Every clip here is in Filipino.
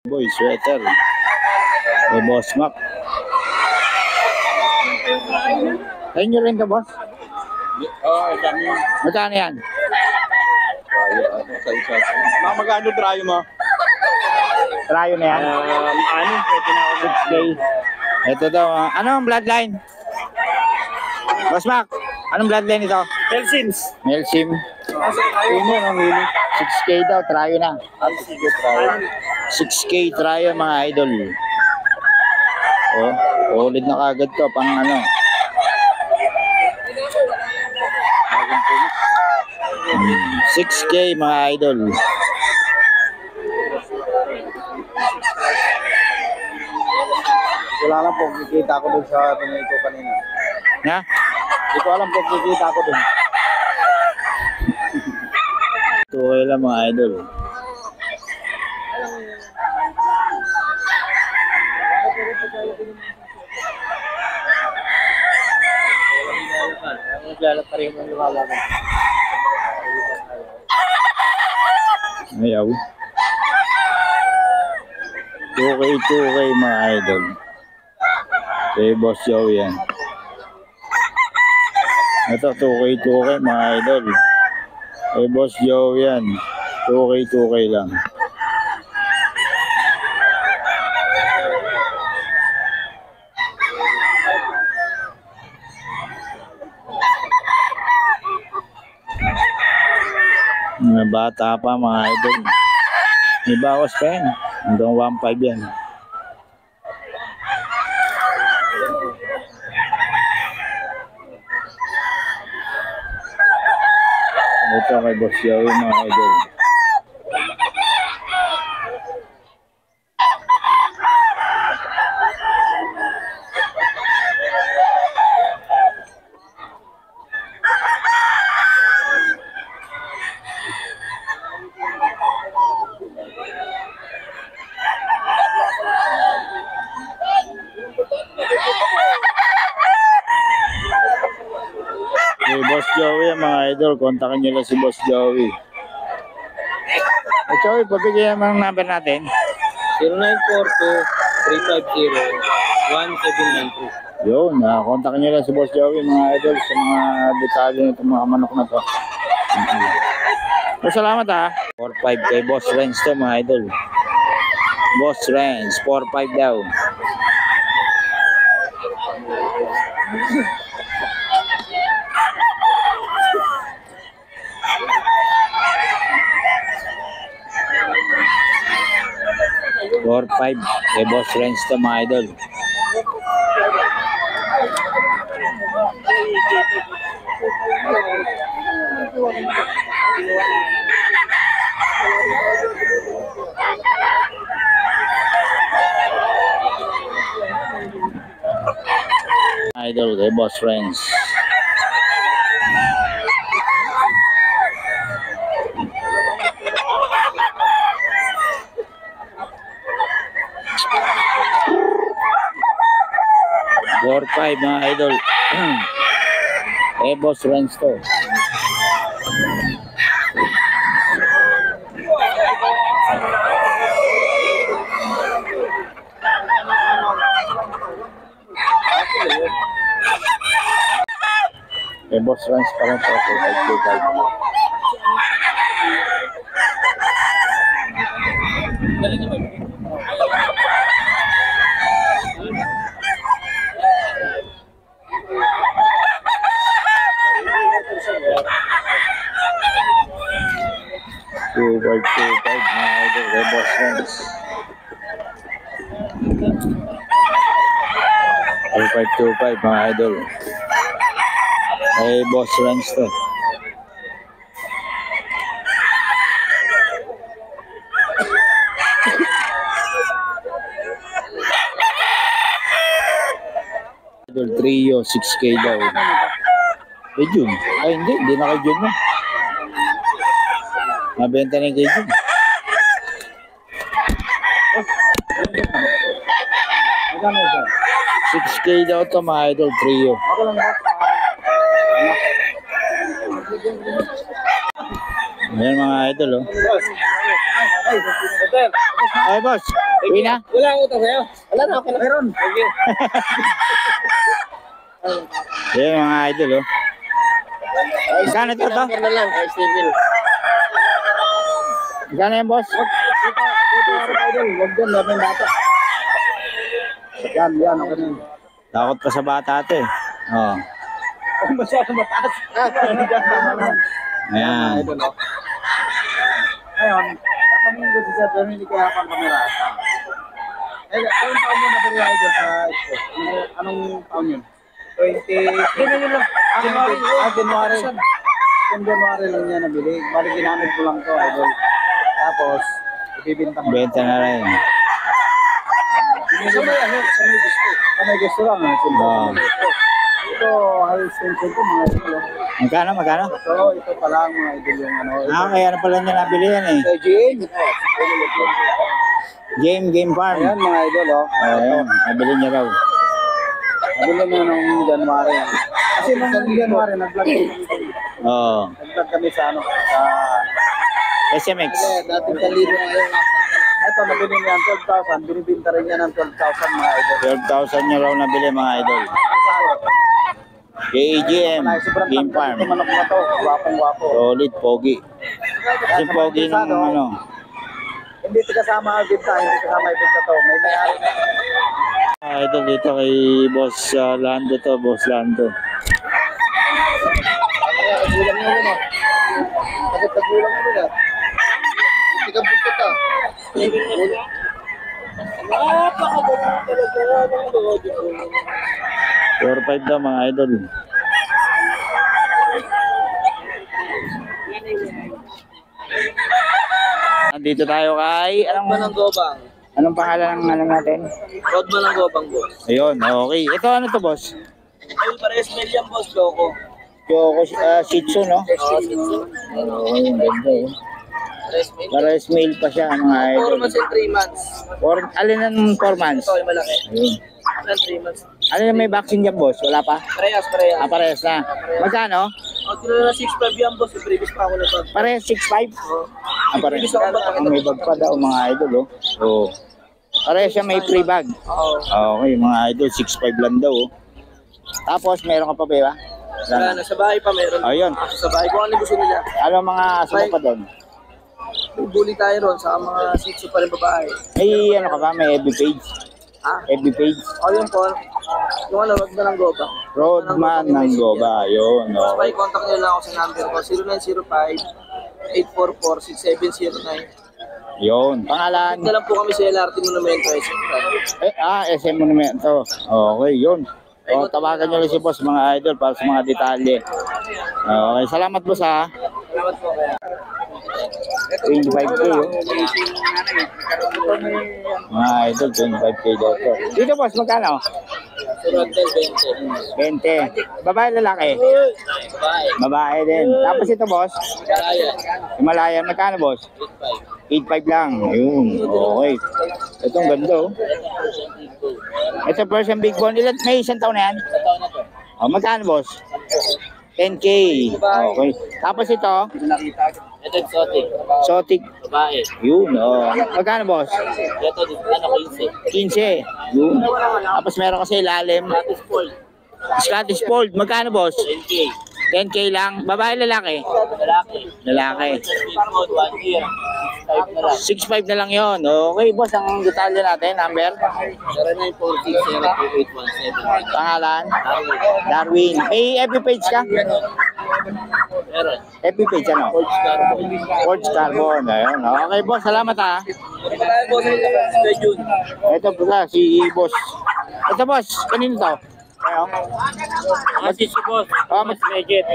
Boy, sweater. May Boss Mac. Ayun nyo rin ka, boss? Oo, kami. Magkano yan? Magkano trayo mo? Trayo na yan? Ano? Pwede na ako 6K. Ito daw. Ano ang bloodline? Boss Mac, anong bloodline ito? Helsins. Melsim. Uno, ang uno. 6K daw, trayo na. Sige, trayo. 6K trayo mga idol. Oh, ulit na kagad to pang ano. 6K mga idol. Wala lang po, kikita ko dun sa pinay ko kanina. Na? Hindi ko alam po, kikita ko dun. Okay lang mga idol. Maglalap pa rin yung lumalaban. Ayaw. 2K mga idol. Kay Boss Joe yan. Ito 2K mga idol. Kay Boss Joe yan. 2K lang. Mga bata pa mga idol. May bawas pa yan. Hanggang 1.5 yan. Ito kay Boss Joey mga idol. Hey, Boss Joey mga idol, kontakin nyo lang si Boss Joey. Hey, Joey, pabigyan mo ang number natin. 0942-350-1792. Yun, kontakin nyo lang si Boss Joey mga idol sa mga detalye nitong mga manok na to. Salamat ha. 4.5 kay Boss Renz to mga idol. Boss Renz, 4.5 daw. Or 5 kay Boss Renz to mga idol. Idol kay Boss Renz. Or 5 mga idol. Boss Renz to. Boss Renz pa rin to. 2.5 mga idol kay Boss Renz. 2525 mga idol. Kay Boss Renz to. Idol Trio 6K daw. Kay Jun. Ay hindi na kay Jun na. Mabenta na yung kay Jun. 6K daw to mga idol Trio. Ayan mga idol oh. Ay boss. Uwi na? Wala akong utang sa'yo. Wala na, okay na. Meron. Thank you. Yan mga idol, oh. Magkano ito? Na lang, kay Steven. Magkano yan, boss? Dito, idol. Huwag doon, labing bata. Yan, okay na yun. Takot pa sa bata ito eh. Oh. Masyadong mataas. Ayan. Idol, oh. Ngayon, tatanungin ko si Sir Dominic kaya pang kamera. Anong taon yun na idol sa expo? Anong taon yun? 20... January. Kung January lang niya nabili. Bali ginamit ko lang to, idol. Tapos, ibibinta mo. Benta na rin. Sa may ano, sa may gusto. Sa may gusto lang. Wow. Ito, high extension ko mga idol. Magkano, magkano? So, ito pala ang mga idol yung ano. Kaya na pala niya nabili yan eh. Sa GM. Game Farm. Ayan mga idol, oh. Ayan, nabili niya raw. Nabili na nung January. Kasi nung January, nag-vlog Oo. kami sa ano, sa... SMX. Dating kalibo ngayon. Ito, nabili niya ng 12,000. Binibinta rin niya ng 12,000 mga idol. 12,000 niya raw nabili mga idol. KAGM, Game Farm. Ito manok na to, wapong-wapo. Solid, pogi. Kasi pogi ng ano. Hindi ito kasama ang binta, hindi kasama yung binta to. May may-ari na. Idol dito kay Boss Lando to, Boss Lando. Kagulang mo rin, oh. Kagulang mo rin, ah. Hindi ka buntot, ah. Napakagaling talaga. 4-5 daw mga idol. Nandito tayo kay Rodman ng Gobang. anong pangalan ng ano natin? Rodman ng Gobang, boss. Ayun, okay. Ito ano to, boss? Ay, pares million, boss, Loco. Kyoko Shih Tzu, no? Oo, yung ganda eh. Pares million. Pares male pa siya mga 4 idol. months and 3 months. Alin ang 4 months? Ito, yung malaki. Ayun. Ilan 3 months? Ano yung may vaccine dyan, boss? Wala pa? Parehas. Parehas na. Magkano? O, tino na 6.5 yan, boss. Yung previous pa ako na bag. Parehas 6'5"? Parehas. Previous ako bag. May bag pa daw mga idol, oh. Oo. Parehas siya may free bag. Oo. Okay, mga idol, 6'5" lang daw, oh. Tapos, meron ka pa ba? Wala na. Sa bahay pa meron. Ayun. Sa bahay. Kung ano yung gusto nila. Ano mga asama pa doon? Buli tayo ron sa mga sitso pa rin babae. May ano ka ba? May FB page? Ha? FB page? O, yun po. Yung ano, wag na lang Gobang. Roadman ng Goba. Yun, Tapos okay. may contact nyo lang ako sa number ko. 0905-844-6709. Yun. Pangalan? Ito lang po kami sa LRT Monumento. SM Monumento. Okay, yun. O, tawagan nyo rin si boss, mga idol, para sa mga detalye. Okay, salamat boss ha. Salamat po kaya. 25K, oh. Mga idol, 25K daw to. Dito boss, magkano? Surandel 20. 20. Babae, lalaki? Babae. Babae din. Tapos ito boss, Kaya. Himalayan, magkano boss? 8.5. 8.5 lang. Ayun, okay. Itong ganda, oh. Ito Persian Big Bone. Ilan, may isang taon na yan? Sa taon na to. O, magkano boss? 10K. Okay. Tapos ito, Ito exotic. Exotic. Babae. Yun, oh. Magkano boss? Ito, ano, 15. 15. Yun. Tapos meron kasi ilalim. Scottish Fold. Scottish Fold. Magkano boss? 10K. 10K lang. Babae, lalaki? Lalaki. Lalaki. Big Fold, 1 year. 5 na lang. 6.5 na lang yun. Okay boss, ang detalye natin. Number? 0946-02817. Pangalan? Darwin. May FB page ka? Meron. FB page ano? Forge Carbon. Forge Carbon. Ayun. Okay boss, salamat ha. Maraming boss, sa June. Ito po si boss. Ito boss, kanino to? Ayo. Kasi si boss, Oh, mas legit.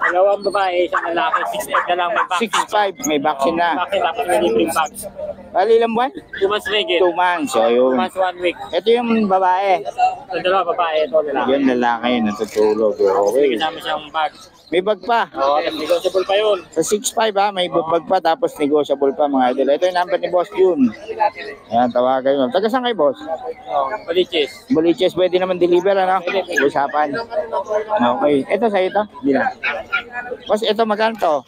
Dalawang babae, isang lalaki, 6'8 na lang, may vaccine. 6'5", may vaccine na. Vaccine, tapos may libreng box. Bali ilang buwan? 2 months legit. 2 months. So, 2 yun. months, 1 week. Ito yung babae. Ito dalawa babae, ito lalaki. Yun, lalaki. Natutulog. Okay. Kasama siyang bag. May bag pa. Oo, tapos negotiable pa yun. Sa 6'5" ha, may bag pa tapos negotiable pa mga idol. Ito yung number ni Boss Jun. Ayan, tawagan nyo. Taga saan kayo, boss? Baliches. Boliches, pwede naman deliver, ano? Usapan. Okay. Ito sa'yo ito? Hindi na. Boss, ito magkano to?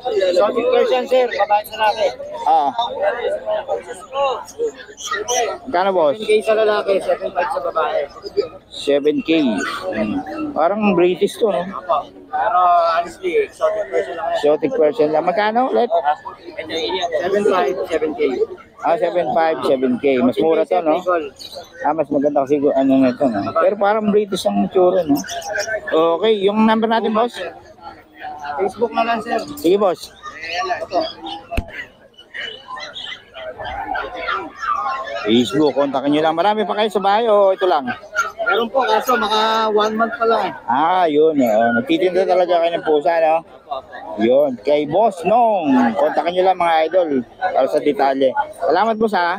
Exotic version, sir. Babae sa laki. Ah. Magkano, boss? 7K sa lalaki, 7.5 sa babae. 7K. Parang British to, no? Opo. Pero honestly, exotic person lang yan. Exotic version lang. Magkano ulit? 7.5, 7K. 7.5, 7K. Mas mura to, no? Mas maganda kasi ano nito, no? Pero parang British ang tsura, no? Okay, yung number natin, boss? Facebook na lang, sir. Sige, boss. Facebook, kontakin nyo lang. Marami pa kayo sa bahay o ito lang? Meron po, kaso maka 1 month pa lang. Yun. Nagtitinda talaga kayo ng pusa, no? Yun. Kay Boss Nong. Kontakin nyo lang mga idol para sa detalye. Salamat, boss, ha?